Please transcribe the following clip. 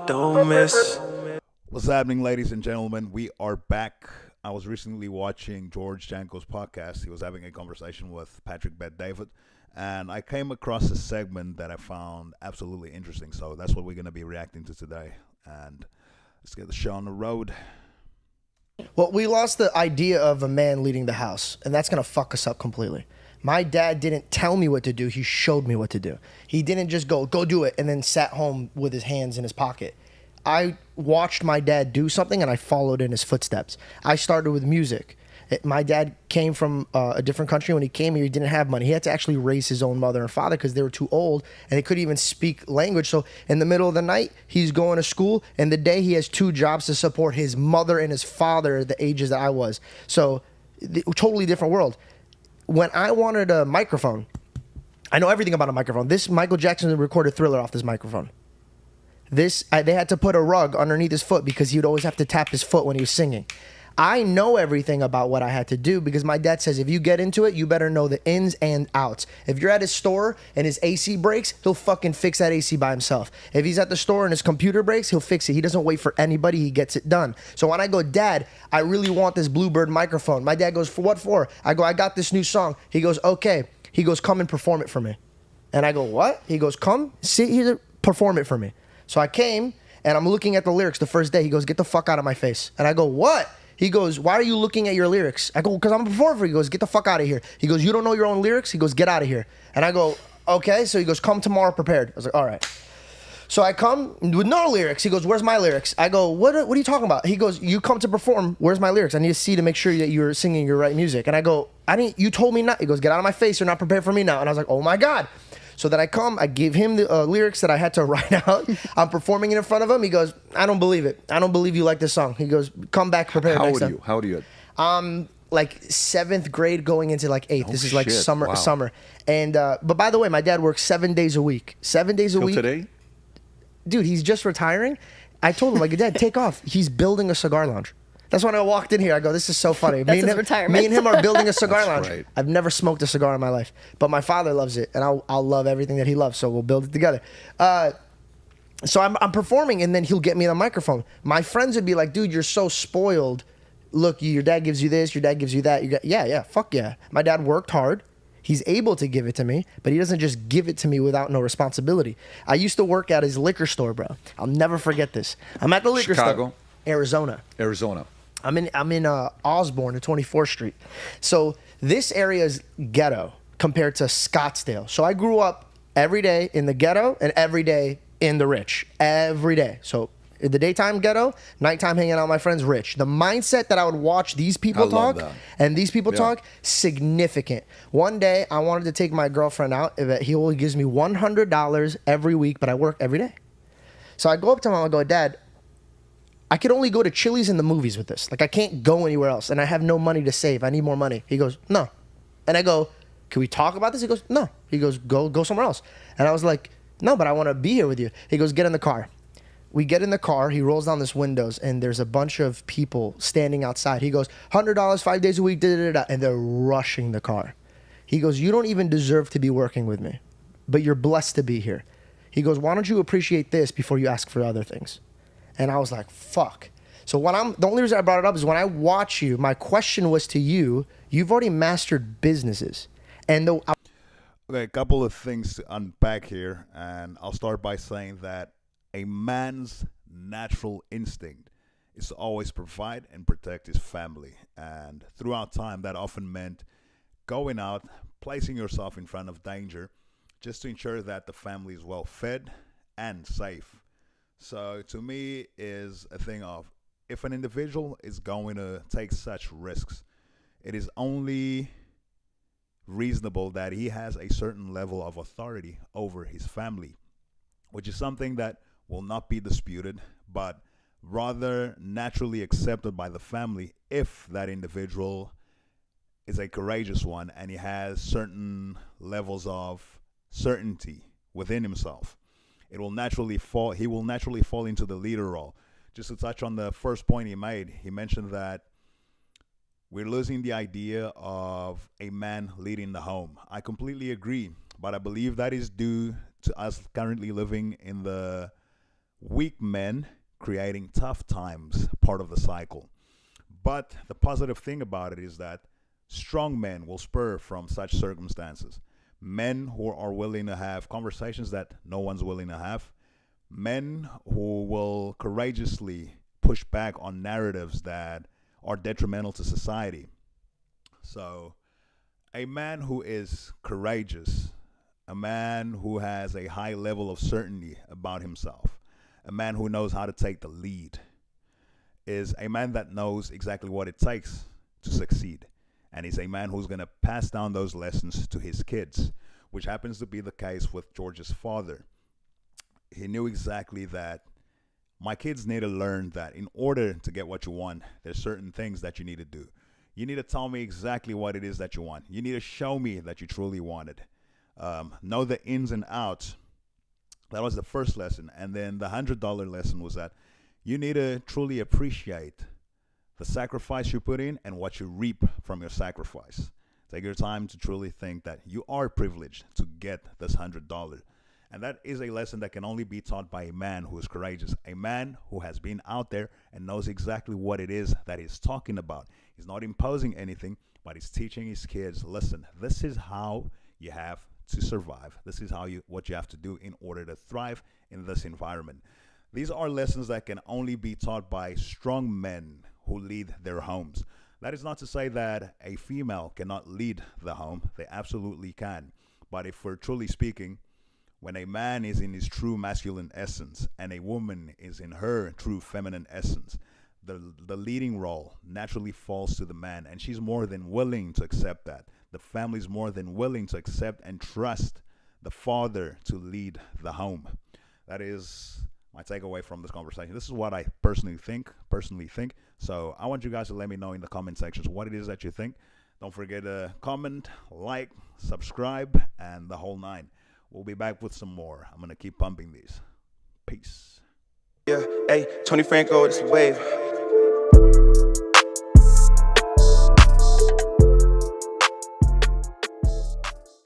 Don't miss. What's happening, ladies and gentlemen? We are back. I was recently watching George Janko's podcast. He was having a conversation with Patrick Bet-David, and I came across a segment that I found absolutely interesting. So that's what we're going to be reacting to today. And let's get the show on the road. Well, we lost the idea of a man leading the house, and that's going to fuck us up completely. My dad didn't tell me what to do. He showed me what to do. He didn't just go do it, and then sat home with his hands in his pocket. I watched my dad do something, and I followed in his footsteps. I started with music. My dad came from a different country. When he came here, he didn't have money. He had to actually raise his own mother and father because they were too old, and they couldn't even speak language. So in the middle of the night, he's going to school, and the day he has 2 jobs to support his mother and his father at the ages that I was. So totally different world. When I wanted a microphone, I know everything about a microphone. This Michael Jackson recorded Thriller off this microphone. They had to put a rug underneath his foot because he would always have to tap his foot when he was singing. I know everything about what I had to do because my dad says if you get into it, you better know the ins and outs. If you're at his store and his AC breaks, he'll fucking fix that AC by himself. If he's at the store and his computer breaks, he'll fix it. He doesn't wait for anybody. He gets it done. So when I go, Dad, I really want this Bluebird microphone. My dad goes, for what for? I go, I got this new song. He goes, okay. He goes, come and perform it for me. And I go, what? He goes, come, sit here, perform it for me. So I came, and I'm looking at the lyrics the first day. He goes, get the fuck out of my face. And I go, what? He goes, why are you looking at your lyrics? I go, because I'm a performer. He goes, get the fuck out of here. He goes, you don't know your own lyrics? He goes, get out of here. And I go, okay. So he goes, come tomorrow prepared. I was like, all right. So I come with no lyrics. He goes, where's my lyrics? I go, what are you talking about? He goes, you come to perform. Where's my lyrics? I need to see to make sure that you're singing your right music. And I go, you told me not. He goes, get out of my face. You're not prepared for me now. And I was like, oh my God. So then I come, I give him the lyrics that I had to write out. I'm performing it in front of him. He goes, I don't believe it. I don't believe you like this song. He goes, come back prepared next time. How old are you? Like 7th grade going into like 8th. This is like shit. summer. Wow. Summer. And but by the way, my dad works 7 days a week. 7 days a week. Today? Dude, he's just retiring. I told him, like, Dad, take off. He's building a cigar lounge. That's when I walked in here. I go, this is so funny. That's his retirement. Me and him are building a cigar lounge. Right. I've never smoked a cigar in my life, but my father loves it, and I'll love everything that he loves, so we'll build it together. So I'm performing, and then he'll get me the microphone. My friends would be like, dude, you're so spoiled. Look, your dad gives you this, your dad gives you that. Yeah, fuck yeah. My dad worked hard. He's able to give it to me, but he doesn't just give it to me without no responsibility. I used to work at his liquor store, bro. I'll never forget this. I'm at the liquor store. Arizona. I'm in Osborne at 24th Street. So this area is ghetto compared to Scottsdale. So I grew up every day in the ghetto and every day in the rich. Every day. So in the daytime ghetto, nighttime hanging out with my friends rich. The mindset that I would watch these people talk and these people talk, significant. One day I wanted to take my girlfriend out. He only gives me $100 every week, but I work every day. So I go up to him and I go, Dad, I could only go to Chili's and the movies with this. Like, I can't go anywhere else, and I have no money to save. I need more money. He goes, no. And I go, can we talk about this? He goes, no. He goes, go somewhere else. And I was like, no, but I want to be here with you. He goes, get in the car. We get in the car. He rolls down this windows, and there's a bunch of people standing outside. He goes, $100, 5 days a week, da-da-da-da, and they're rushing the car. He goes, you don't even deserve to be working with me, but you're blessed to be here. He goes, why don't you appreciate this before you ask for other things? And I was like, fuck. So the only reason I brought it up is when I watch you, my question was to you, you've already mastered businesses. And okay, a couple of things to unpack here. And I'll start by saying that a man's natural instinct is to always provide and protect his family. And throughout time, that often meant going out, placing yourself in front of danger, just to ensure that the family is well fed and safe. So to me is a thing of, if an individual is going to take such risks, it is only reasonable that he has a certain level of authority over his family, which is something that will not be disputed, but rather naturally accepted by the family if that individual is a courageous one and he has certain levels of certainty within himself. He will naturally fall into the leader role. Just to touch on the first point he made, he mentioned that we're losing the idea of a man leading the home. I completely agree, but I believe that is due to us currently living in the weak men creating tough times part of the cycle. But the positive thing about it is that strong men will spur from such circumstances. Men who are willing to have conversations that no one's willing to have. Men who will courageously push back on narratives that are detrimental to society. So, a man who is courageous, a man who has a high level of certainty about himself, a man who knows how to take the lead, is a man that knows exactly what it takes to succeed. And he's a man who's going to pass down those lessons to his kids, which happens to be the case with George's father. He knew exactly that my kids need to learn that in order to get what you want, there's certain things that you need to do. You need to tell me exactly what it is that you want. You need to show me that you truly want it. Know the ins and outs. That was the first lesson. And then the $100 lesson was that you need to truly appreciate the sacrifice you put in and what you reap from your sacrifice. Take your time to truly think that you are privileged to get this $100. And that is a lesson that can only be taught by a man who is courageous, a man who has been out there and knows exactly what it is that he's talking about. He's not imposing anything, but he's teaching his kids, listen, this is how you have to survive. This is what you have to do in order to thrive in this environment. These are lessons that can only be taught by strong men who lead their homes. That is not to say that a female cannot lead the home. They absolutely can. But if we're truly speaking, when a man is in his true masculine essence and a woman is in her true feminine essence, the leading role naturally falls to the man, and she's more than willing to accept that. The family's more than willing to accept and trust the father to lead the home. That is my takeaway from this conversation. This is what I personally think. So I want you guys to let me know in the comment sections what it is that you think. Don't forget to comment, like, subscribe, and the whole nine. We'll be back with some more. I'm going to keep pumping these. Peace. Yeah, hey, Tony Franco, it's a wave.